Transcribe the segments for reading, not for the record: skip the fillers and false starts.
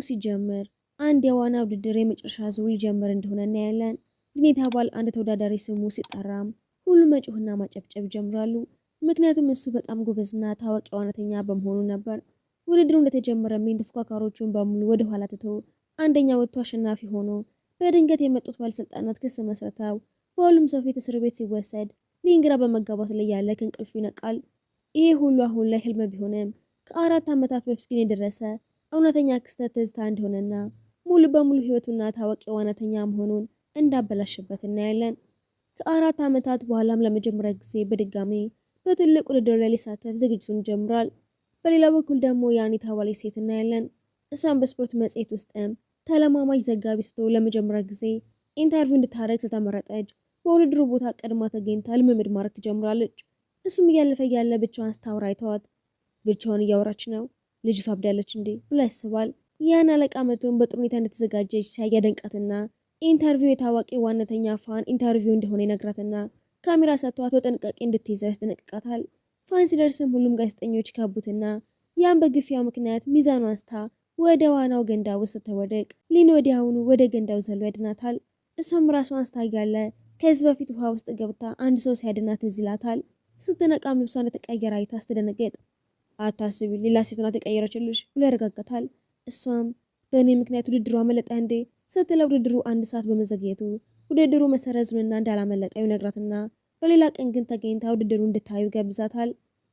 ሲጀምር አንድ የዋና ውድድር የመጨረሻ ዙር ሊጀምር እንደሆነ እናያለን። ሊን የተባለ አንድ ተወዳዳሪ ስሙ ሲጠራም ሁሉም መጮህና ማጨብጨብ ይጀምራሉ። ምክንያቱም እሱ በጣም ጎበዝና ታዋቂ ዋናተኛ በመሆኑ ነበር። ውድድሩ እንደተጀመረ ተፎካካሪዎቹን በሙሉ ወደ ኋላ ትቶ አንደኛ ወጥቶ አሸናፊ ሆኖ በድንገት የመጡት ባለስልጣናት ክስ መስርተው በሁሉም ሰው ፊት እስር ቤት ሲወሰድ ሊን ግራ በመጋባት ላይ ያለ ከእንቅልፉ ይነቃል። ይሄ ሁሉ አሁን ላይ ህልም ቢሆንም ከ4 ዓመታት በፊት ግን የደረሰ እውነተኛ ክስተት ትዝታ እንደሆነና ሙሉ በሙሉ ህይወቱና ታዋቂ ዋናተኛ መሆኑን እንዳበላሽበት እናያለን። ከ4 ዓመታት በኋላም ለመጀመሪያ ጊዜ በድጋሚ በትልቅ ውድድር ላይ ሊሳተፍ ዝግጅቱን ጀምሯል። በሌላ በኩል ደግሞ ያን የተባለች ሴት እናያለን። እሷም በስፖርት መጽሔት ውስጥም ተለማማጅ ዘጋቢ ስትሆን ለመጀመሪያ ጊዜ ኢንተርቪው እንድታደርግ ስለተመረጠች በውድድሩ ቦታ ቀድማ ተገኝታ ልምምድ ማድረግ ትጀምራለች። እሱም እያለፈ ያለ ብቻዋን ስታወራ አይተዋት ብቻዋን እያወራች ነው፣ ልጅቷ አብዳለች እንዴ ብሎ ያስባል። ያን አለቃ መቶን በጥሩ ሁኔታ እንደተዘጋጀች ሲያደንቃትና ኢንተርቪው የታዋቂ ዋናተኛ ፋን ኢንተርቪው እንደሆነ ይነግራትና ካሜራ ሰጥቷት በጥንቃቄ እንድትይዘው ያስጠነቅቃታል። ፋን ሲደርስም ሁሉም ጋዜጠኞች ካቡትና ያን በግፊያው ምክንያት ሚዛኗ አንስታ ወደ ዋናው ገንዳ ውስጥ ስትወድቅ ሊን ወዲያውኑ ወደ ገንዳው ዘሎ ያድናታል። እሷም ራሷን አንስታ እያለ ከዚህ በፊት ውሃ ውስጥ ገብታ አንድ ሰው ሲያድናት ትዝ ይላታል። ስትነቃም ልብሷን የተቀየረ አይታ ስትደነግጥ አታስቢ ሌላ ሴት ናት የቀየረችልሽ ብሎ ያረጋጋታል። እሷም በእኔ ምክንያት ውድድሩ አመለጠ እንዴ ስትለው ውድድሩ 1 ሰዓት በመዘግየቱ ውድድሩ መሰረዙንና እንዳላመለጠው ይነግራትና በሌላ ቀን ግን ተገኝታ ውድድሩ እንድታዩ ገብዛታል።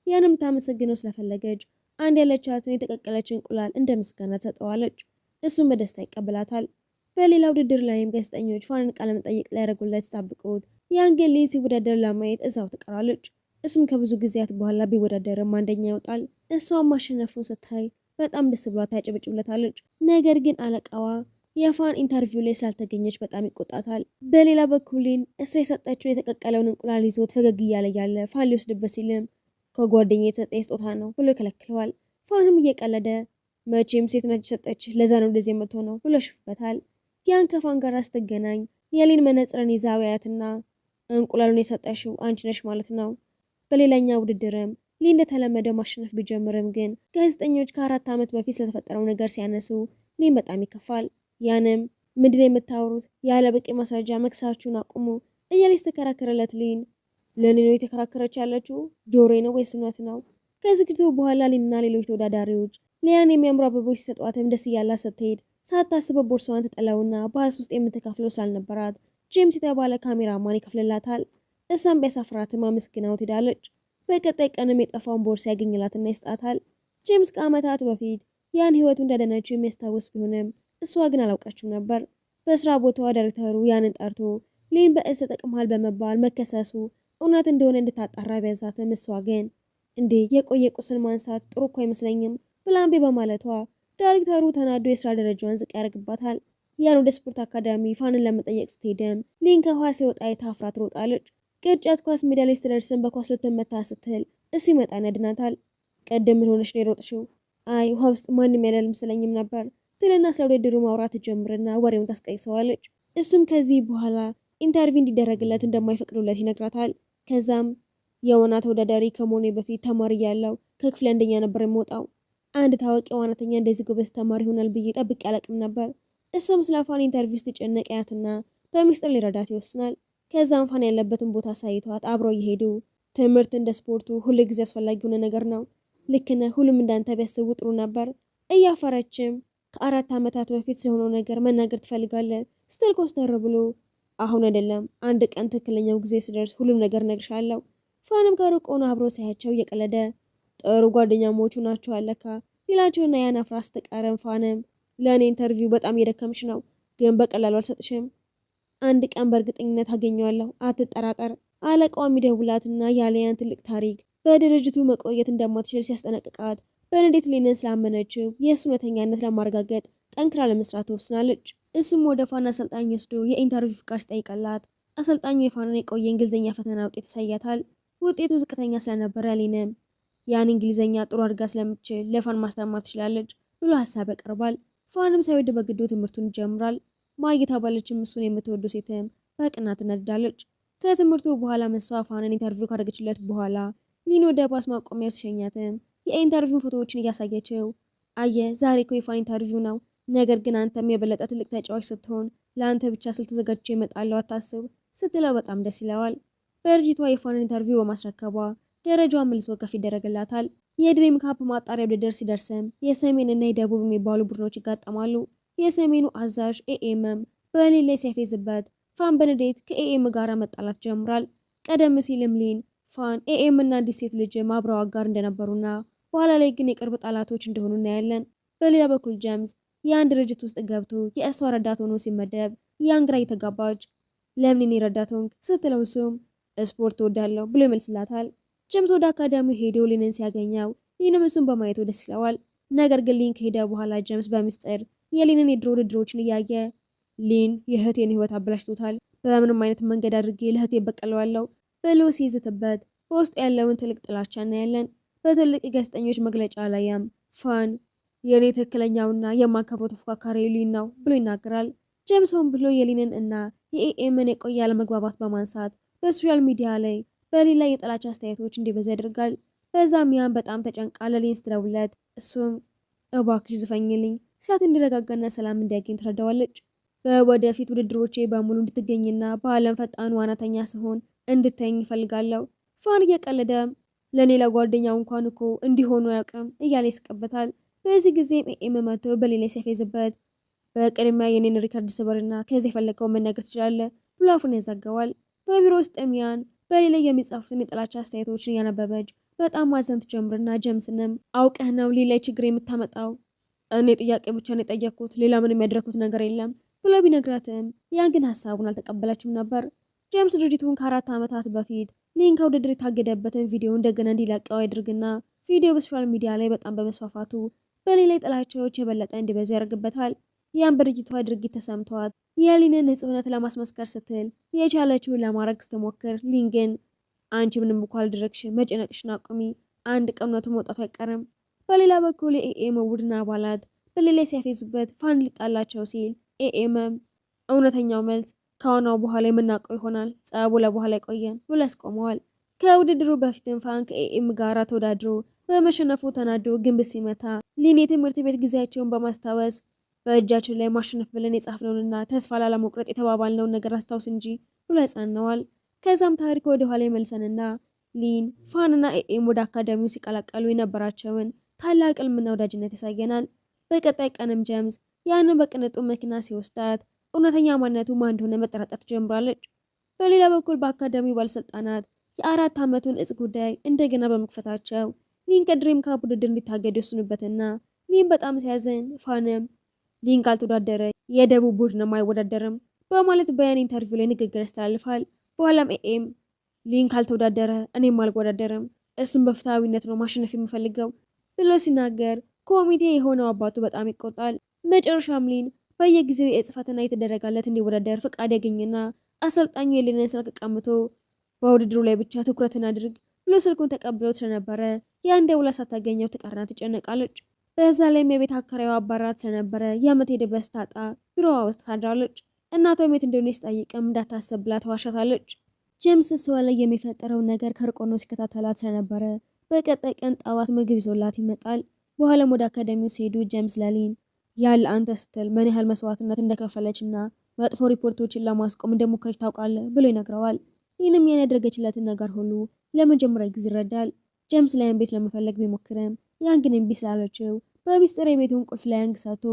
ያንም ታመሰግነው ስለፈለገች አንድ ያለቻትን የተቀቀለች እንቁላል እንደ ምስጋና ትሰጠዋለች። እሱም በደስታ ይቀበላታል። በሌላ ውድድር ላይም ጋዜጠኞች ፋንን ቃለ መጠይቅ ሊያደርጉለት ሲጠብቁት ያን ግን ሊን ሲወዳደር ለማየት እዛው ትቀራለች። እሱም ከብዙ ጊዜያት በኋላ ቢወዳደርም አንደኛ ይወጣል። እሷም ማሸነፉን ስታይ በጣም ደስ ብሏት ታጨበጭብለታለች። ነገር ግን አለቃዋ የፋን ኢንተርቪው ላይ ስላልተገኘች በጣም ይቆጣታል። በሌላ በኩል ሊን እሷ የሰጠችውን የተቀቀለውን እንቁላል ይዞት ፈገግ እያለ ያለ ፋን ሊወስድበት ሲልም ከጓደኛ የተሰጠ ስጦታ ነው ብሎ ይከለክለዋል። ፋንም እየቀለደ መቼም ሴት ነች ሰጠች ለዛ ነው እንደዚህ የምትሆነው ብሎ ይሽፍበታል። ያን ከፋን ጋር ስትገናኝ የሊን መነጽርን ይዛ ያያትና እንቁላሉን የሰጠሽው አንቺ ነሽ ማለት ነው። በሌላኛ ውድድርም ሊን እንደተለመደው ማሸነፍ ቢጀምርም ግን ጋዜጠኞች ከ4 ዓመት በፊት ስለተፈጠረው ነገር ሲያነሱ ሊን በጣም ይከፋል። ያንም ምንድነው የምታወሩት? ያለ በቂ ማስረጃ መክሳችሁን አቁሙ እያለች ተከራከረለት። ሊን ለኔ ነው የተከራከረች ያለችው ጆሮዬ ነው ወይስ እውነት ነው? ከዝግጅቱ በኋላ ሊንና ሌሎች ተወዳዳሪዎች ሊያን የሚያምሩ አበቦች ሲሰጧትም ደስ እያላት ስትሄድ ሳታስበው ቦርሳዋን ትጠላውና ባስ ውስጥ የምትከፍለው ስላልነበራት ጄምስ የተባለ ካሜራማን ይከፍልላታል። እሷም ቢያሳፍራትም አመስግናው ትሄዳለች። በቀጣይ ቀንም የጠፋውን ቦርሳ ያገኝላትና ይስጣታል። ጄምስ ከዓመታት በፊት ያን ህይወቱ እንዳደነችው የሚያስታውስ ቢሆንም እሷ ግን አላውቃችም ነበር። በስራ ቦታዋ ዳይሬክተሩ ያንን ጠርቶ ሊን በእጽ ተጠቅሟል በመባል መከሰሱ እውነት እንደሆነ እንድታጣራ ቢያዛትም እሷ ግን እንዴ የቆየ ቁስል ማንሳት ጥሩ እኮ አይመስለኝም ብላምቤ በማለቷ ዳይሬክተሩ ተናዶ የስራ ደረጃዋን ዝቅ ያደርግባታል። ያን ወደ ስፖርት አካዳሚ ፋንን ለመጠየቅ ስትሄድም ሊን ከውሃ ሲወጣ የታፍራ ትሮጣለች። ቅርጫት ኳስ ሜዳ ላይ ስትደርስም በኳስ ልትመታ ስትል እሱ ይመጣን ያድናታል። ቀደም ምን ሆነሽ ነው የሮጥሽው? አይ ውሃ ውስጥ ማንም ያለ አልመሰለኝም ነበር ትልና ስለ ውድድሩ ማውራት ትጀምርና ወሬውን ታስቀይሰዋለች። እሱም ከዚህ በኋላ ኢንተርቪው እንዲደረግለት እንደማይፈቅዱለት ይነግራታል። ከዛም የዋና ተወዳዳሪ ከመሆኔ በፊት ተማሪ ያለው ከክፍል አንደኛ ነበር የምወጣው። አንድ ታዋቂ ዋናተኛ እንደዚህ ጎበዝ ተማሪ ይሆናል ብዬ ጠብቄ አላቅም ነበር። እሷም ስለ ፋን ኢንተርቪው ስትጨነቅ ያትና በሚስጥር ሊረዳት ይወስናል። ከዛም ፋን ያለበትን ቦታ ሳይቷት አብረው እየሄዱ ትምህርት እንደ ስፖርቱ ሁሉ ጊዜ አስፈላጊ የሆነ ነገር ነው። ልክ ነህ፣ ሁሉም እንዳንተ ቢያስቡ ጥሩ ነበር። እያፈረችም ከ4 ዓመታት በፊት ስለሆነው ነገር መናገር ትፈልጋለህ ስትል ኮስተር ብሎ አሁን አይደለም አንድ ቀን ትክክለኛው ጊዜ ሲደርስ ሁሉም ነገር እነግርሻለሁ። ፋንም ከሩቅ ሆኖ አብሮ ሳያቸው እየቀለደ ጥሩ ጓደኛሞቹ ናቸው አለካ ሌላቸውና ያን አፍራ ስትቀረም ፋንም ለእኔ ኢንተርቪው በጣም እየደከምሽ ነው፣ ግን በቀላሉ አልሰጥሽም። አንድ ቀን በእርግጠኝነት አገኘዋለሁ አትጠራጠር። አለቃዋ የሚደውላትና ያለያን ትልቅ ታሪክ በድርጅቱ መቆየት እንደማትችል ሲያስጠነቅቃት በንዴት ሊንን ስላመነችው የእሱ እውነተኛነት ለማረጋገጥ ጠንክራ ለመስራት ትወስናለች። እሱም ወደ ፋን አሰልጣኝ ወስዶ የኢንተርቪው ፍቃድ ሲጠይቅላት አሰልጣኙ የፋንን የቆየ እንግሊዝኛ ፈተና ውጤት ያሳያታል። ውጤቱ ዝቅተኛ ስለነበረ ሊንም ያን እንግሊዝኛ ጥሩ አድርጋ ስለምትችል ለፋን ማስተማር ትችላለች ብሎ ሀሳብ ያቀርባል። ፋንም ሳይወድ በግዱ ትምህርቱን ይጀምራል። ማይ የተባለችም እሱን የምትወደው ሴትም በቅናት ትነዳለች። ከትምህርቱ በኋላ መሷ ፋንን ኢንተርቪው ካደረገችለት በኋላ ሊን ወደ ባስ ማቆሚያው ሲሸኛትም የኢንተርቪው ፎቶዎችን እያሳየችው አየ ዛሬ እኮ የፋን ኢንተርቪው ነው ነገር ግን አንተም የበለጠ ትልቅ ተጫዋች ስትሆን ለአንተ ብቻ ስልተዘጋጀ ይመጣለው አታስብ ስትለው በጣም ደስ ይለዋል። በእርጅቷ የፋን ኢንተርቪው በማስረከቧ ደረጃዋን መልሶ ከፍ ይደረግላታል። የድሪም ካፕ ማጣሪያ ውድድር ሲደርስም የሰሜን እና የደቡብ የሚባሉ ቡድኖች ይጋጠማሉ። የሰሜኑ አዛዥ ኤኤምም በሊን ላይ ሲያፌዝበት ፋን በንዴት ከኤኤም ጋር መጣላት ጀምሯል። ቀደም ሲልም ሊን ፋን ኤኤም እና አንዲት ሴት ልጅ አብረው አጋር እንደነበሩና በኋላ ላይ ግን የቅርብ ጠላቶች እንደሆኑ እናያለን። በሌላ በኩል ጀምስ የአንድ ድርጅት ውስጥ ገብቶ የእሷ ረዳት ሆኖ ሲመደብ ያን ግራ የተጋባች ለምን ረዳት ሆንክ ስትለው እሱም ስፖርት እወዳለሁ ብሎ ይመልስላታል። ጀምስ ወደ አካዳሚው ሄዶ ሊንን ሲያገኘው ሊንም እሱን በማየቱ ደስ ይለዋል። ነገር ግን ሊን ከሄደ በኋላ ጀምስ በምስጢር የሊንን የድሮ ውድድሮችን እያየ ሊን የእህቴን ህይወት አበላሽቶታል፣ በምንም አይነት መንገድ አድርጌ ለእህቴ በቀለዋለሁ ብሎ ሲይዝትበት በውስጥ ያለውን ትልቅ ጥላቻ እናያለን። በትልቅ የጋዜጠኞች መግለጫ ላይም ፋን የእኔ ትክክለኛውና የማከብረው ተፎካካሪ ሊን ነው ብሎ ይናገራል። ጀምስ ሆን ብሎ የሊንን እና የኤኤምን የቆየ አለመግባባት በማንሳት በሶሻል ሚዲያ ላይ በሊን ላይ የጥላቻ አስተያየቶች እንዲበዙ ያደርጋል። በዛም ያን በጣም ተጨንቃ ለሊን ስትደውልለት እሱም እባክሽ ዝፈኝልኝ ሲያት እንዲረጋጋና ሰላም እንዲያገኝ ትረዳዋለች። በወደፊት ውድድሮቼ በሙሉ እንድትገኝና በዓለም ፈጣኑ ዋናተኛ ሲሆን እንድተኝ ይፈልጋለሁ። ፋን እየቀለደ ለኔ ለጓደኛው እንኳን እኮ እንዲሆኑ ያውቅም እያለ ይስቅበታል። በዚህ ጊዜም ኤኤም መጥቶ በሊን ላይ ሲያፌዝበት በቅድሚያ የኔን ሪከርድ ስበርና ከዚህ የፈለገው መናገር ትችላለህ ብሎ አፉን ያዛገዋል። በቢሮ ውስጥ ሚያን በሊን ላይ የሚጻፉትን የጥላቻ አስተያየቶችን እያነበበች በጣም ማዘን ትጀምርና ጀምስንም አውቀህ ነው ሊን ላይ ችግር የምታመጣው? እኔ ጥያቄ ብቻ ነው የጠየቅኩት፣ ሌላ ምንም ያደረኩት ነገር የለም ብሎ ቢነግራትም ያን ግን ሀሳቡን አልተቀበለችም ነበር። ጀምስ ድርጅቱን ከ4 ዓመታት በፊት ሊን ከውድድር የታገደበትን ቪዲዮ እንደገና እንዲለቀው ያድርግና ቪዲዮ በሶሻል ሚዲያ ላይ በጣም በመስፋፋቱ በሊን ላይ ጥላቻዎች የበለጠ እንዲበዙ ያደርግበታል። ያን በድርጅቷ ድርጊት ተሰምቷት የሊንን ንጹህነት ለማስመስከር ስትል የቻለችውን ለማድረግ ስትሞክር ሊን ግን አንቺ ምንም እኮ አልደረግሽ፣ መጨነቅሽን አቁሚ፣ አንድ ቀን እውነቱ መውጣቱ አይቀርም። በሌላ በኩል የኤኤም ቡድን አባላት በሊን ላይ ሲያፌዙበት ፋን ሊጣላቸው ሲል ኤኤምም እውነተኛው መልስ ከዋናው በኋላ የምናውቀው ይሆናል፣ ጸቡ ለበኋላ ይቆየን ብሎ ያስቆመዋል። ከውድድሩ በፊትም ፋን ከኤኤም ጋር ተወዳድሮ በመሸነፉ ተናዶ ግንብ ሲመታ ሊን የትምህርት ቤት ጊዜያቸውን በማስታወስ በእጃችን ላይ ማሸነፍ ብለን የጻፍነውንና ተስፋ ላለመቁረጥ የተባባልነውን ነገር አስታውስ እንጂ ብሎ ያጽናነዋል። ከዛም ታሪክ ወደ ኋላ ይመልሰንና ሊን ፋንና ኤኤም ወደ አካዳሚው ሲቀላቀሉ የነበራቸውን ታላቅ ሕልምና ወዳጅነት ያሳየናል። በቀጣይ ቀንም ጀምስ ያንን በቅንጡ መኪና ሲወስዳት እውነተኛ ማንነቱ ማን እንደሆነ መጠራጠር ትጀምራለች። በሌላ በኩል በአካዳሚው ባለስልጣናት የ4 ዓመቱን እጽ ጉዳይ እንደገና በመክፈታቸው ሊን ከድሪም ካፕ ውድድር እንዲታገድ ይወስኑበትና ሊን በጣም ሲያዝን ፋንም ሊን ካልተወዳደረ የደቡብ ቡድንም አይወዳደርም በማለት በያን ኢንተርቪው ላይ ንግግር ያስተላልፋል። በኋላም ኤኤም ሊን ካልተወዳደረ እኔም አልወዳደርም፣ እሱም በፍትሃዊነት ነው ማሸነፍ የምፈልገው ብሎ ሲናገር ኮሚቴ የሆነው አባቱ በጣም ይቆጣል። መጨረሻም ሊን በየጊዜው የእጽ ፈተና የተደረጋለት እንዲወዳደር ፈቃድ ያገኝና አሰልጣኙ የሊንን ስልክ ቀምቶ በውድድሩ ላይ ብቻ ትኩረትን አድርግ ብሎ ስልኩን ተቀብለው ስለነበረ ያን ደውላ ሳታገኘው ትቀርና ትጨነቃለች። በዛ ላይም የቤት አከራይዋ አባራት ስለነበረ የምትሄድበት ስታጣ ቢሮዋ ውስጥ ታድራለች። እናቷ የት እንደሆነ ስጠይቅም እንዳታሰብ ብላ ተዋሻታለች። ጄምስ እሷ ላይ የሚፈጠረው ነገር ከርቆ ነው ሲከታተላት ስለነበረ በቀጣይ ቀን ጠዋት ምግብ ይዞላት ይመጣል። በኋላም ወደ አካዳሚው ሲሄዱ ጄምስ ለሊን ያለ አንተ ስትል ምን ያህል መስዋዕትነት እንደከፈለችና መጥፎ ሪፖርቶችን ለማስቆም እንደሞከረች ታውቃለህ ብሎ ይነግረዋል። ይህንም ያን ያደረገችለትን ነገር ሁሉ ለመጀመሪያ ጊዜ ይረዳል። ጄምስ ላይን ቤት ለመፈለግ ቢሞክርም ያን ግን እምቢ ስላለችው በሚስጥር የቤቱን ቁልፍ ላያን ሰጥቶ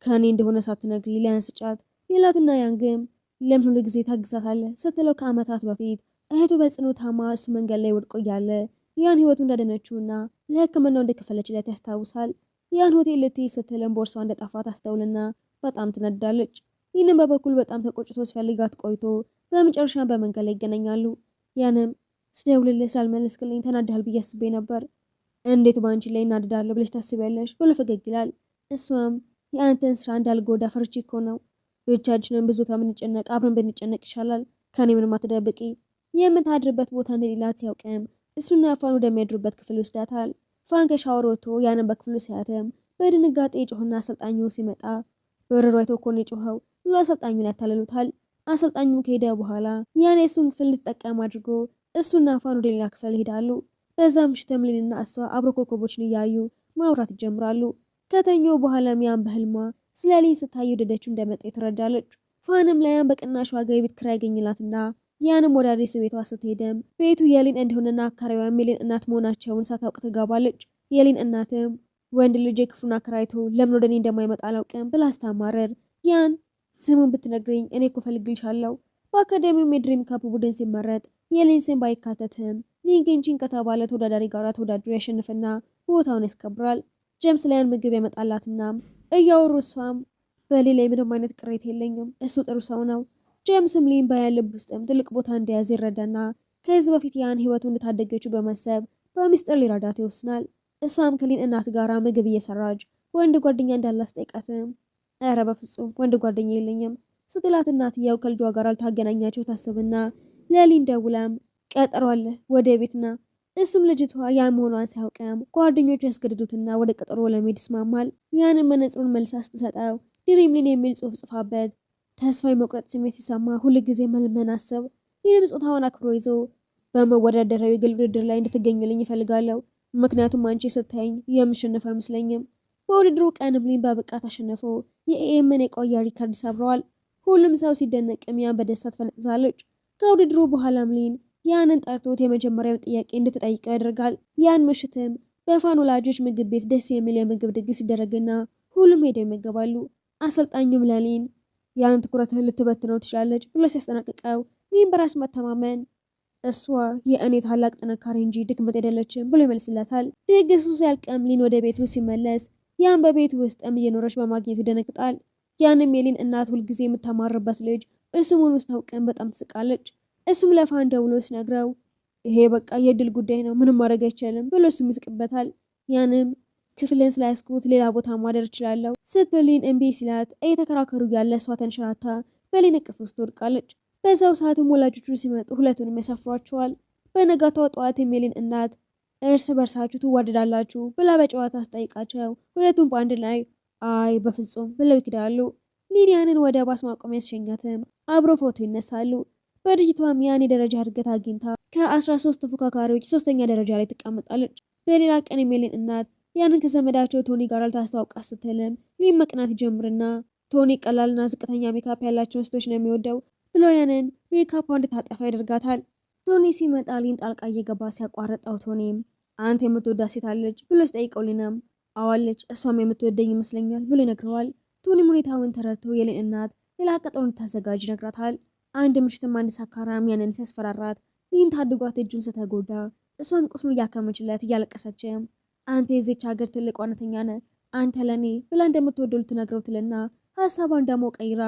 ከኔ እንደሆነ ሳትነግሪ ላያን ስጫት ይላትና ያንግም ለምን ሁሉ ጊዜ ታግዛታለህ ስትለው ከዓመታት በፊት እህቱ በጽኑ ታማ እሱ መንገድ ላይ ወድቆ እያለ ያን ህይወቱ እንዳደነችውና ለሕክምናው እንደከፈለችለት ያስታውሳል። ያን ሆቴል ልትሄድ ስትልም ቦርሷ እንደጠፋት አስተውልና በጣም ትነዳለች። ይህንም በበኩል በጣም ተቆጭቶ ሲፈልጋት ቆይቶ በመጨረሻ በመንገድ ላይ ይገናኛሉ። ያንም ስደውልልህ ስላልመለስክልኝ ተናድሃል ብዬ አስቤ ነበር፣ እንዴት ባንቺ ላይ እናድዳለሁ ብለሽ ታስቢያለሽ ብሎ ፈገግ ይላል። እሷም የአንተን ስራ እንዳልጎዳ ፈርቼ እኮ ነው፣ ብቻችንን ብዙ ከምንጨነቅ አብረን ብንጨነቅ ይሻላል፣ ከኔ ምንም አትደብቂ። የምታድርበት ቦታ እንደሌላት ሲያውቅም እሱና ፋን ወደሚያድሩበት ክፍል ይወስዳታል። ፋን ከሻወር ወጥቶ ያንን በክፍሉ ሲያተም በድንጋጤ ጮህና አሰልጣኙ ሲመጣ በረሮ አይቶ እኮ ነው የጮኸው ብሎ አሰልጣኙን ያታልሉታል። አሰልጣኙም ከሄደ በኋላ ያን የሱን ክፍል ልትጠቀም አድርጎ እሱና ፋን ወደ ሌላ ክፍል ይሄዳሉ። በዛ ምሽትም ሊንና እሷ አብሮ ኮከቦችን እያዩ ማውራት ይጀምራሉ። ከተኙ በኋላም ያን በህልሟ ስለ ሊን ስታይ ወደደችው እንደመጣ ትረዳለች። ፋንም ላያን በቅናሽ ዋጋ የቤት ኪራይ ያገኝላትና ያንም ወደ አዲስ ቤቷ ስትሄድም ቤቱ የሊን እንደሆነና አካሪዋ የሊን እናት መሆናቸውን ሳታውቅ ትገባለች። የሊን እናትም ወንድ ልጅ ክፉና አከራይቶ ለምን ወደ እኔ እንደማይመጣ አላውቅም ብላ አስታማረር። ያን ስሙን ብትነግሪኝ እኔ እኮ ፈልግልሻለሁ። በአካዳሚው የድሪም ካፕ ቡድን ሲመረጥ የሊን ስም ባይካተትም ሊን ግን ቺን ከተባለ ተወዳዳሪ ጋር ተወዳድሮ ያሸንፍና ቦታውን ያስከብራል። ጀምስ ላያን ምግብ ያመጣላትና እያወሩ እሷም በሌላ ምንም አይነት ቅሬታ የለኝም፣ እሱ ጥሩ ሰው ነው። ጀምስም ሊን በያን ልብ ውስጥም ትልቅ ቦታ እንደያዘ ይረዳና ከዚህ በፊት ያን ህይወቱ እንደታደገችው በማሰብ በሚስጥር ሊረዳት ይወስናል። እሷም ከሊን እናት ጋራ ምግብ እየሰራች ወንድ ጓደኛ እንዳላስጠይቃትም ኧረ በፍጹም ወንድ ጓደኛ የለኝም ስትላት እናትየው ከልጇ ጋር አልታገናኛቸው ታስብና ለሊን ደውላም ቀጠሮ አለ ወደ ቤትና እሱም ልጅቷ ያ መሆኗን ሲያውቅም ጓደኞቹ ያስገድዱትና ወደ ቀጠሮ ለመሄድ ይስማማል። ያንን መነጽሩን መልሳ ስትሰጠው ድሪም ሊን የሚል ጽሑፍ ጽፋበት ተስፋ የመቁረጥ ስሜት ሲሰማ ሁልጊዜ መልመን አሰብ ይህም ጾታውን አክብሮ ይዞ በመወዳደሪያዊ የግል ውድድር ላይ እንድትገኝልኝ ይፈልጋለሁ። ምክንያቱም አንቺ ስታይኝ የምሸነፍ አይመስለኝም። በውድድሩ ቀንም ሊን በብቃት አሸነፎ የኤኤምን የቆየ ሪከርድ ሰብረዋል። ሁሉም ሰው ሲደነቅም ያን በደስታ ትፈነጥዛለች። ከውድድሩ በኋላም ሊን ያንን ጠርቶት የመጀመሪያው ጥያቄ እንድትጠይቀው ያደርጋል። ያን ምሽትም በፋን ወላጆች ምግብ ቤት ደስ የሚል የምግብ ድግስ ይደረግና ሁሉም ሄደው ይመገባሉ። አሰልጣኙም ለሊን ያን ትኩረትህን ልትበትነው ትችላለች ብሎ ሲያስጠነቅቀው ሊን በራስ መተማመን እሷ የእኔ ታላቅ ጥንካሬ እንጂ ድክመት አይደለችም ብሎ ይመልስላታል። ድግሱ ሲያልቅም ሊን ወደ ቤቱ ሲመለስ ያን በቤቱ ውስጥም እየኖረች በማግኘቱ ይደነግጣል። ያንም የሊን እናት ሁልጊዜ የምታማርበት ልጅ እሱሙን ውስጥ ታውቅም በጣም ትስቃለች። እሱም ለፋን ደውሎ ሲነግረው ይሄ በቃ የድል ጉዳይ ነው ምንም ማድረግ አይቻልም ብሎ እሱም ይስቅበታል። ያንም ክፍልን ስላያስኩት ሌላ ቦታ ማደር እችላለሁ ስትል ሊን እምቢ ሲላት እየተከራከሩ ያለ እሷ ተንሸራታ በሊን እቅፍ ውስጥ ትወድቃለች። በዛው ሰዓትም ወላጆቹ ሲመጡ ሁለቱንም ያሰፍሯቸዋል። በነጋታው ጠዋት የሊን እናት እርስ በርሳችሁ ትዋደዳላችሁ ብላ በጨዋታ አስጠይቃቸው ሁለቱም በአንድ ላይ አይ በፍጹም ብለው ይክዳሉ። ሊን ያንን ወደ ባስ ማቆሚያ ያስሸኛትም አብሮ ፎቶ ይነሳሉ። በድርጅቷም ያን የደረጃ እድገት አግኝታ ከ13 ተፎካካሪዎች 3ኛ ደረጃ ላይ ትቀመጣለች። በሌላ ቀን የሊን እናት ያንን ከዘመዳቸው ቶኒ ጋር አልታስተዋውቃ ስትልም ሊን መቅናት ጀምርና ቶኒ ቀላልና ዝቅተኛ ሜካፕ ያላቸውን ሴቶች ነው የሚወደው ብሎ ያንን ሜካፕ እንድታጠፋ ያደርጋታል። ቶኒ ሲመጣ ሊን ጣልቃ እየገባ ሲያቋርጠው ቶኒም አንተ የምትወዳ ሴት አለች ብሎ ሲጠይቀው ሊንም አዋለች እሷም የምትወደኝ ይመስለኛል ብሎ ይነግረዋል። ቶኒም ሁኔታውን ተረድቶ የሊን እናት ሌላ ቀጠሮ እንድታዘጋጅ ይነግራታል። አንድ ምሽትም አንድ ሰካራም ያንን ሲያስፈራራት ሊን ታድጓት እጁን ስተጎዳ እሷም ቁስሉ እያከመችለት እያለቀሰችም አንተ የዚች ሀገር ትልቅ ዋነተኛ ነህ አንተ ለኔ ብላ እንደምትወደው ልትነግረው ትልና ሀሳቧን ደግሞ ቀይራ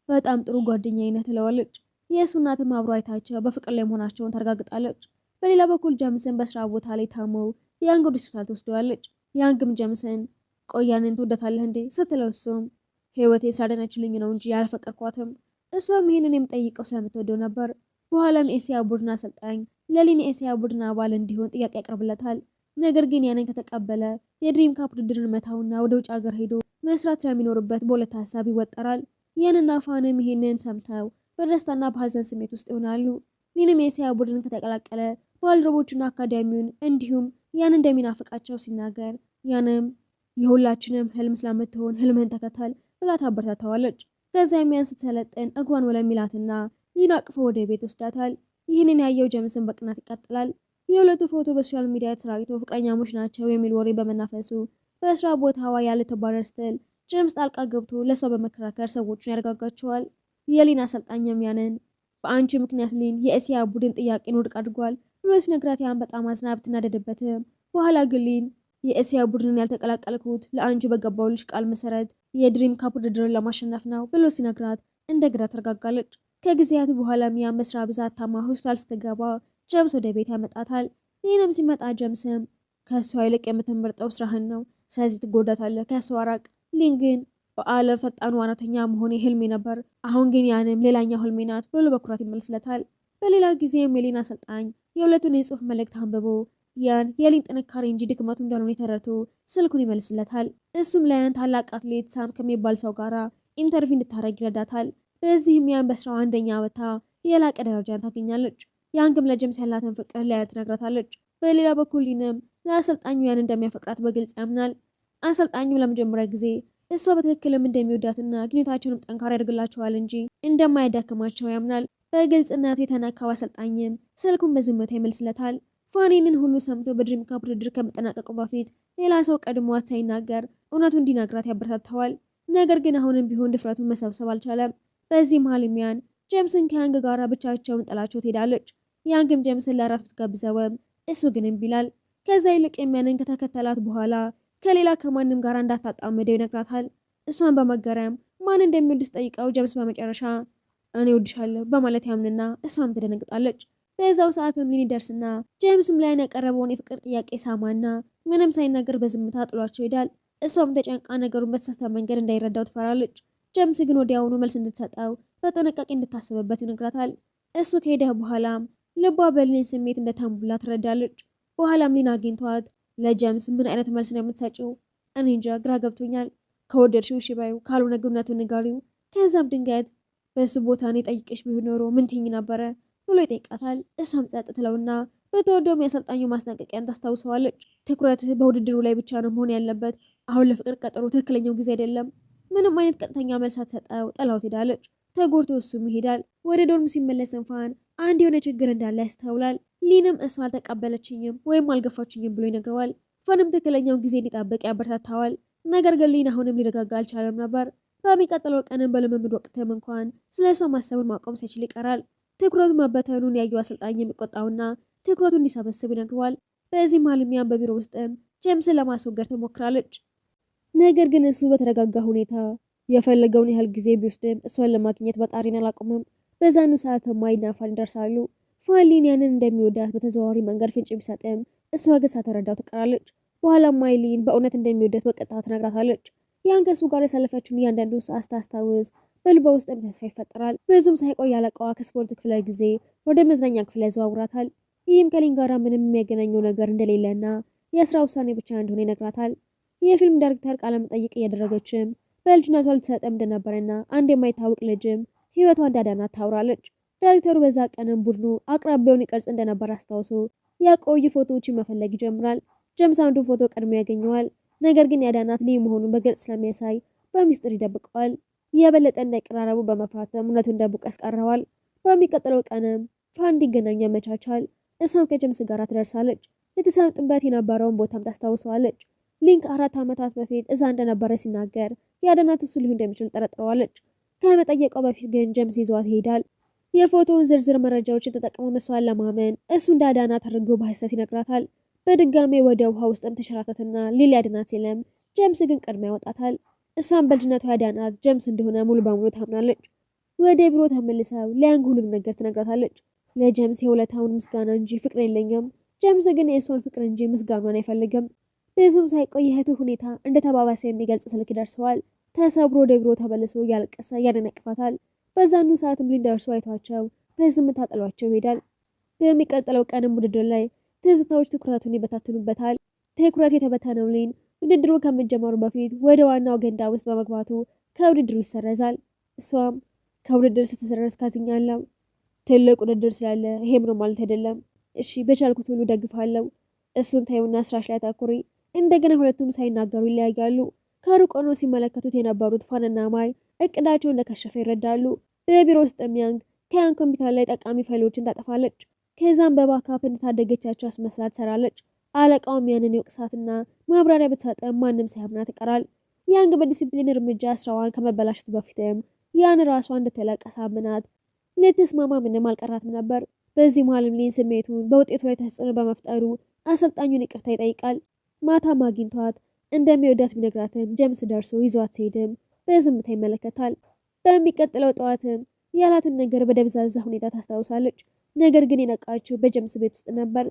በጣም ጥሩ ጓደኛዬ ነህ ትለዋለች። የእሱ እናትም አብሮ አይታቸው በፍቅር ላይ መሆናቸውን ታረጋግጣለች። በሌላ በኩል ጀምስን በስራ ቦታ ላይ ታመው ያንግ ወደ ሆስፒታል ትወስደዋለች። ያንግም ጀምስን ቆያንን ትወዳታለህ እንዴ ስትለው እሱም ህይወቴ ሳደነችልኝ ነው እንጂ ያልፈቀርኳትም እሷም ይህንን የምጠይቀው ስለምትወደው ነበር። በኋላም ኤሲያ ቡድን አሰልጣኝ ለሊን የኤሲያ ቡድን አባል እንዲሆን ጥያቄ ያቀርብለታል። ነገር ግን ያንን ከተቀበለ የድሪም ካፕ ውድድርን መታውና ወደ ውጭ ሀገር ሄዶ መስራት ስለሚኖርበት በሁለት ሀሳብ ይወጠራል። ይህንና ፋንም ይህንን ሰምተው በደስታና በሀዘን ስሜት ውስጥ ይሆናሉ። ሊንም የኤሲያ ቡድን ከተቀላቀለ ባልደረቦቹና አካዳሚውን እንዲሁም ያን እንደሚናፍቃቸው ሲናገር ያንም የሁላችንም ህልም ስለምትሆን ህልምህን ተከተል ብላ ታበረታታዋለች። ከዚያም ያን ስትሰለጥን እግሯን ወለሚላትና ሊን አቅፎ ወደ ቤት ወስዳታል። ይህንን ያየው ጀምስን በቅናት ይቀጥላል። የሁለቱ ፎቶ በሶሻል ሚዲያ ተሰራጭቶ ፍቅረኛሞች ናቸው የሚል ወሬ በመናፈሱ በስራ ቦታዋ ያልተባረር ስትል ጀምስ ጣልቃ ገብቶ ለሰው በመከራከር ሰዎቹን ያረጋጋቸዋል። የሊን አሰልጣኝም ያንን በአንቺ ምክንያት ሊን የእስያ ቡድን ጥያቄን ውድቅ አድርጓል ብሎ ሲነግራት ያን በጣም አዝና ብትናደድበትም በኋላ ግን ሊን የእስያ ቡድንን ያልተቀላቀልኩት ለአንቺ በገባውልሽ ቃል መሰረት የድሪም ካፕ ውድድርን ለማሸነፍ ነው ብሎ ሲነግራት እንደግራ ተረጋጋለች። ከጊዜያቱ በኋላም ያን በስራ ብዛት ታማ ሆስፒታል ስትገባ ጀምስ ወደ ቤት ያመጣታል። ይህንም ሲመጣ ጀምስም ከእሷ ይልቅ የምትመርጠው ስራህን ነው፣ ስለዚህ ትጎዳታለህ፣ ከእሷ ራቅ። ሊን ግን በዓለም ፈጣኑ ዋናተኛ መሆኔ ህልሜ ነበር፣ አሁን ግን ያንም ሌላኛው ህልሜ ናት ብሎ በኩራት ይመልስለታል። በሌላ ጊዜም የሊን አሰልጣኝ የሁለቱን የጽሁፍ መልእክት አንብቦ ያን የሊን ጥንካሬ እንጂ ድክመቱ እንዳልሆነ ተረድቶ ስልኩን ይመልስለታል። እሱም ለያን ታላቅ አትሌት ሳም ከሚባል ሰው ጋራ ኢንተርቪው እንድታረግ ይረዳታል። በዚህም ያን በስራው አንደኛ ወታ የላቀ ደረጃን ታገኛለች። ያንግም ለጀምስ ያላትን ፍቅር ለያን ትነግራታለች። በሌላ በኩል ሊንም ለአሰልጣኙ ያን እንደሚያፈቅራት በግልጽ ያምናል። አሰልጣኙ ለመጀመሪያ ጊዜ እሷ በትክክልም እንደሚወዳትና ግንኙነታቸውንም ጠንካራ ያደርግላቸዋል እንጂ እንደማያዳክማቸው ያምናል። በግልጽነቱ የተነካው አሰልጣኝም ስልኩን በዝምታ ይመልስለታል። ፋኒንን ሁሉ ሰምቶ በድሪም ካፕ ውድድር ከመጠናቀቁ በፊት ሌላ ሰው ቀድሟት ሳይናገር እውነቱ እንዲነግራት ያበረታተዋል። ነገር ግን አሁንም ቢሆን ድፍረቱን መሰብሰብ አልቻለም። በዚህ መሀል ሚያን ጄምስን ከያንግ ጋር ብቻቸውን ጥላቸው ትሄዳለች። ያንግም ጄምስን ለእራት ብትጋብዘውም እሱ ግን እምቢ ይላል። ከዛ ይልቅ የሚያንን ከተከተላት በኋላ ከሌላ ከማንም ጋር እንዳታጣምደው ይነግራታል። እሷን በመገረም ማን እንደሚወድስ ጠይቀው ጄምስ በመጨረሻ እኔ ወድሻለሁ በማለት ያምንና እሷም ትደነግጣለች። በዛው ሰዓትም ሊን ይደርስና ጄምስም ላይን ያቀረበውን የፍቅር ጥያቄ ሳማና ምንም ሳይናገር በዝምታ ጥሏቸው ይሄዳል። እሷም ተጨንቃ ነገሩን በተሳሳተ መንገድ እንዳይረዳው ትፈራለች። ጄምስ ግን ወዲያውኑ መልስ እንድትሰጠው በጥንቃቄ እንድታስብበት ይነግራታል። እሱ ከሄደ በኋላም ልቧ በሊን ስሜት እንደተሞላ ትረዳለች። በኋላም ሊን አግኝቷት ለጄምስ ምን አይነት መልስ ነው የምትሰጪው? እኔ እንጃ ግራ ገብቶኛል። ከወደድሽው እሺ በይው፣ ካልሆነ ግን እውነቱን ንገሪው። ከዛም ድንገት በሱ ቦታ እኔ ጠይቄሽ ቢሆን ኖሮ ምን ትይኝ ነበረ ብሎ ይጠይቃታል። እሷም ጸጥ ትለውና በተወደውም የአሰልጣኙ ማስጠንቀቂያን ታስታውሰዋለች። ትኩረትህ በውድድሩ ላይ ብቻ ነው መሆን ያለበት። አሁን ለፍቅር ቀጠሮ ትክክለኛው ጊዜ አይደለም። ምንም አይነት ቀጥተኛ መልስ ሳትሰጠው ጥላው ትሄዳለች። ተጎድቶ እሱም ይሄዳል። ወደ ዶርም ሲመለስ እንኳን አንድ የሆነ ችግር እንዳለ ያስተውላል። ሊንም እሷ አልተቀበለችኝም ወይም አልገፋችኝም ብሎ ይነግረዋል። ፋንም ትክክለኛውን ጊዜ እንዲጠብቅ ያበረታታዋል። ነገር ግን ሊን አሁንም ሊረጋጋ አልቻለም ነበር። በሚቀጥለው ቀንም በልምምድ ወቅትም እንኳን ስለ እሷ ማሰቡን ማቆም ሳይችል ይቀራል። ትኩረቱ መበተኑን ያየው አሰልጣኝ የሚቆጣውና ትኩረቱ እንዲሰበስብ ይነግረዋል። በዚህ መሃል ሚያን በቢሮ ውስጥም ጄምስን ለማስወገድ ትሞክራለች። ነገር ግን እሱ በተረጋጋ ሁኔታ የፈለገውን ያህል ጊዜ ቢወስድም እሷን ለማግኘት መጣሪን አላቆምም። በዛኑ ሰዓት ማይና ፋን ይደርሳሉ። ፋን ሊን ያንን እንደሚወዳት በተዘዋዋሪ መንገድ ፍንጭ ቢሰጥም እሷ ግን ሳትረዳው ትቀራለች። በኋላ ማይሊን በእውነት እንደሚወዳት በቀጥታ ትነግራታለች። ያን ከእሱ ጋር ያሳለፈችውን እያንዳንዱ ሰዓት ስታስታውስ በልቧ ውስጥም ተስፋ ይፈጠራል። ብዙም ሳይቆይ አለቃዋ ከስፖርት ክፍለ ጊዜ ወደ መዝናኛ ክፍል ያዘዋውራታል። ይህም ከሊን ጋር ምንም የሚያገናኘው ነገር እንደሌለና የስራ ውሳኔ ብቻ እንደሆነ ይነግራታል። የፊልም ዳይሬክተር ቃለ መጠይቅ እያደረገችም በልጅነቷ ልትሰጠም እንደነበረና አንድ የማይታወቅ ልጅም ህይወቷ እንዳዳናት ታውራለች። ዳይሬክተሩ በዛ ቀንም ቡድኑ አቅራቢያውን ይቀርጽ እንደነበር አስታውሶ ያቆዩ ፎቶዎችን መፈለግ ይጀምራል። ጄምስ አንዱን ፎቶ ቀድሞ ያገኘዋል። ነገር ግን ያዳናት ሊ መሆኑን በግልጽ ስለሚያሳይ በሚስጥር ይደብቀዋል። የበለጠ እንዳይቀራረቡ በመፍራትም እውነቱን ደብቆ ያስቀረዋል። በሚቀጥለው ቀንም ፋን እንዲገናኙ ያመቻቻል። እሷም ከጄምስ ጋር ትደርሳለች። ልትሰምጥበት የነበረውን ቦታም ታስታውሰዋለች። ሊንክ 4 ዓመታት በፊት እዛ እንደነበረ ሲናገር ያዳናት እሱ ሊሆን እንደሚችል ጠረጥረዋለች። ከመጠየቀው በፊት ግን ጄምስ ይዟት ይሄዳል። የፎቶውን ዝርዝር መረጃዎችን ተጠቅሞ መስዋዕት ለማመን እሱ እንዳዳናት አድርጎ በሐሰት ይነግራታል። በድጋሜ ወደ ውሃ ውስጥም ተሸራተትና ሊሊ ያድናት ሲለም ጄምስ ግን ቀድሞ ያወጣታል። እሷም በልጅነቷ ያዳናት ጄምስ እንደሆነ ሙሉ በሙሉ ታምናለች። ወደ ቢሮ ተመልሰው ለያንግ ሁሉንም ነገር ትነግራታለች። ለጄምስ የውለታውን ምስጋና እንጂ ፍቅር የለኝም። ጄምስ ግን የእሷን ፍቅር እንጂ ምስጋናን አይፈልግም። ብዙም ሳይቆይ የእህቱ ሁኔታ እንደተባባሰ የሚገልጽ ስልክ ደርሰዋል። ተሰብሮ ወደ ቢሮ ተመልሶ እያለቀሰ ያደነቅፋታል። በዛኑ ሰዓትም ሊን ደርሶ አይቷቸው በዝምታ ጥሏቸው ይሄዳል። በሚቀጥለው ቀንም ውድድር ላይ ትዝታዎች ትኩረቱን ይበታትኑበታል። ትኩረቱ የተበተነው ሊን ውድድሩ ከመጀመሩ በፊት ወደ ዋናው ገንዳ ውስጥ በመግባቱ ከውድድሩ ይሰረዛል። እሷም ከውድድር ስትሰረዝ ካዝኛለሁ። ትልቅ ውድድር ስላለ ይሄም ነው ማለት አይደለም። እሺ በቻልኩት ሁሉ ደግፋለሁ። እሱን ታዩና ስራሽ ላይ አተኩሪ። እንደገና ሁለቱም ሳይናገሩ ይለያያሉ። ከሩቅ ሆነው ሲመለከቱት የነበሩት ፋንና ማይ እቅዳቸው እንደከሸፈ ይረዳሉ። በቢሮ ውስጥ ያንግ ከያን ኮምፒውተር ላይ ጠቃሚ ፋይሎችን ታጠፋለች። ከዛም በባካፕ እንደታደገቻቸው አስመስላ ትሰራለች። አለቃውም ያንን የወቅሳትና ማብራሪያ ብትሰጥም ማንም ሳያምናት ይቀራል። ያንግ በዲሲፕሊን እርምጃ ስራዋን ከመበላሸቱ በፊትም ያን ራሷ እንድትለቀስ አምናት ልትስማማ ምንም አልቀራትም ነበር። በዚህ መሀልም ሊን ስሜቱን በውጤቱ ላይ ተጽዕኖ በመፍጠሩ አሰልጣኙን ይቅርታ ይጠይቃል። ማታም አግኝቷት እንደሚወዳት ቢነግራትም ጄምስ ደርሶ ይዟት ሲሄድም በዝምታ ይመለከታል። በሚቀጥለው ጠዋትም ያላትን ነገር በደብዛዛ ሁኔታ ታስታውሳለች። ነገር ግን የነቃችው በጄምስ ቤት ውስጥ ነበር።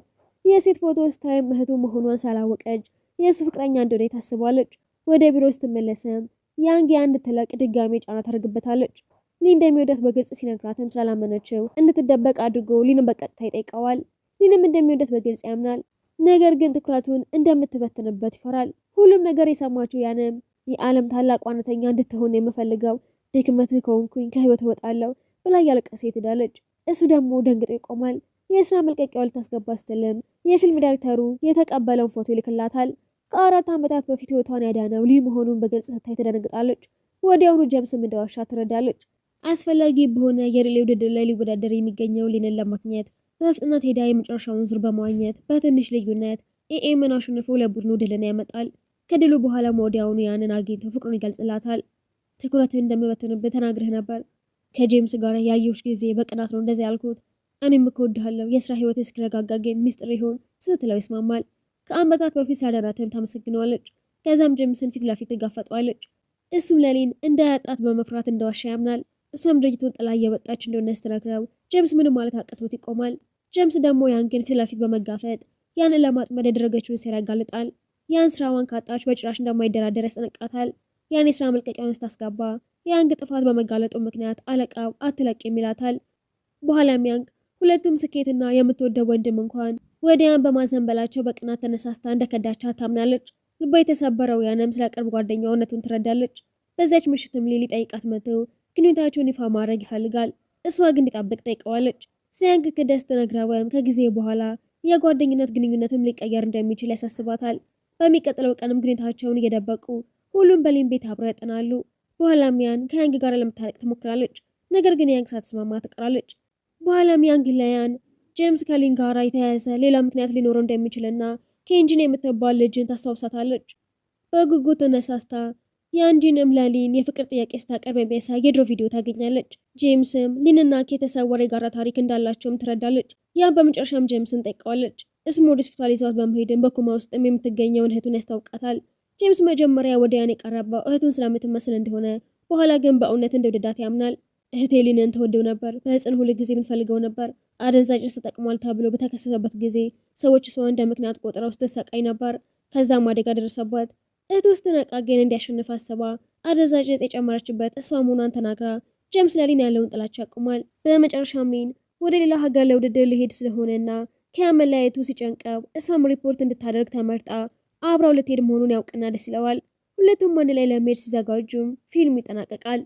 የሴት ፎቶ ስታይም እህቱ መሆኗን ሳላወቀች የእሱ ፍቅረኛ እንደሆነ ታስባለች። ወደ ቢሮ ስትመለስም ያንግ ያን እንድትለቅ ድጋሜ ጫና ታደርግበታለች። ሊን እንደሚወዳት በግልጽ ሲነግራትም ስላላመነችው እንድትደበቅ አድርጎ ሊንን በቀጥታ ይጠይቀዋል። ሊንም እንደሚወዳት በግልጽ ያምናል። ነገር ግን ትኩረቱን እንደምትበትንበት ይፈራል። ሁሉም ነገር የሰማችው ያንም የዓለም ታላቅ ዋናተኛ እንድትሆን የምፈልገው ድክመትህ ከሆንኩኝ ከህይወት እወጣለሁ ብላ እያለቀሰ ትሄዳለች። እሱ ደግሞ ደንግጦ ይቆማል። የስራ መልቀቂያው ልታስገባ ስትልም የፊልም ዳይሬክተሩ የተቀበለውን ፎቶ ይልክላታል። ከ4 ዓመታት በፊት ህይወቷን ያዳነው ሊ መሆኑን በግልጽ ስታይ ትደነግጣለች። ወዲያውኑ ጀምስም እንደዋሻ ትረዳለች። አስፈላጊ በሆነ የሪሌ ውድድር ላይ ሊወዳደር የሚገኘው ሊንን ለማግኘት በፍጥነት ሄዳ የመጨረሻውን ዙር በመዋኘት በትንሽ ልዩነት ኤኤምን አሸንፎ ለቡድኑ ድልን ያመጣል። ከድሉ በኋላ ወዲያውኑ ያንን አግኝቶ ፍቅሩን ይገልጽላታል። ትኩረትን እንደምበትንብህ ተናግረህ ነበር። ከጄምስ ጋር ያየሁሽ ጊዜ በቅናት ነው እንደዚያ ያልኩት። እኔም እኮ እወድሃለሁ፣ የስራ ህይወት እስኪረጋጋ ግን ሚስጥር ይሆን ስትለው ይስማማል። ከዓመታት በፊት ሳዳናትም ታመሰግነዋለች። ከዛም ጄምስን ፊት ለፊት ትጋፈጠዋለች። እሱም ለሊን እንዳያጣት በመፍራት እንደዋሻ ያምናል። እሷም ድርጅቱን ጥላ እየወጣች እንደሆነ ስትነግረው ጄምስ ምንም ማለት አቅቶት ይቆማል። ጄምስ ደግሞ ያን ግን ፊት ለፊት በመጋፈጥ ያንን ለማጥመድ ያደረገችውን ሴራ ያጋልጣል። ያን ስራዋን ካጣች በጭራሽ እንደማይደራደር ያስጠነቅቃታል። ያን የስራ መልቀቂያውን ስታስገባ የያንግ ጥፋት በመጋለጡ ምክንያት አለቃው አትለቅም ይላታል። በኋላም ያንግ ሁለቱም ስኬትና የምትወደው ወንድም እንኳን ወዲያን በማዘንበላቸው በቅናት ተነሳስታ እንደከዳቻት ታምናለች። ልቧ የተሰበረው ያንም ስለ ቅርብ ጓደኛው እውነቱን ትረዳለች። በዛች ምሽትም ሊሊ ጠይቃት መተው ግንኙነታቸውን ይፋ ማድረግ ይፈልጋል። እሷ ግን እንዲጠብቅ ጠይቀዋለች። ሲያንግ ክደስ ትነግረውም ከጊዜ በኋላ የጓደኝነት ግንኙነትም ሊቀየር እንደሚችል ያሳስባታል። በሚቀጥለው ቀንም ግንኙነታቸውን እየደበቁ ሁሉም በሊን ቤት አብረው ያጠናሉ። በኋላም ያን ከያንግ ጋር ለመታረቅ ትሞክራለች። ነገር ግን ያንግ ሳትስማማ ትቀራለች። በኋላም ያንግ ለያን ጄምስ ከሊን ጋር የተያያዘ ሌላ ምክንያት ሊኖረው እንደሚችልና ኬንጂን የምትባል ልጅን ታስታውሳታለች። በጉጉት ተነሳስታ የአንጂንም ለሊን የፍቅር ጥያቄ ስታቀርብ የሚያሳይ የድሮ ቪዲዮ ታገኛለች። ጄምስም ሊንና ኬ የተሰወረ የጋራ ታሪክ እንዳላቸውም ትረዳለች። ያን በመጨረሻም ጄምስን ጠይቀዋለች። እሱም ወደ ሆስፒታል ይዘዋት በመሄድም በኮማ ውስጥም የምትገኘውን እህቱን ያስታውቃታል። ጄምስ መጀመሪያ ወደ ያን የቀረበው እህቱን ስለምትመስል እንደሆነ፣ በኋላ ግን በእውነት እንደወደዳት ያምናል። እህቴ ሊንን ተወደው ነበር፣ በጽን ሁል ጊዜ የምትፈልገው ነበር። አደንዛዥ ዕፅ ተጠቅሟል ተብሎ በተከሰሰበት ጊዜ ሰዎች እሷ እንደ ምክንያት ቆጥረው ስትሰቃይ ነበር። ከዛም አደጋ ደረሰባት። እህቱ ስትነቃ ግን እንዲያሸንፍ አስባ አደንዛዥ ዕፅ የጨመረችበት እሷ መሆኗን ተናግራ ጄምስ ለሊን ያለውን ጥላቻ ያቁማል። በመጨረሻም ሊን ወደ ሌላ ሀገር ለውድድር ሊሄድ ስለሆነና ከመለያየቱ ሲጨንቀው እሷም ሪፖርት እንድታደርግ ተመርጣ አብራው ልትሄድ መሆኑን ያውቅና ደስ ይለዋል። ሁለቱም አንድ ላይ ለመሄድ ሲዘጋጁም ፊልሙ ይጠናቀቃል።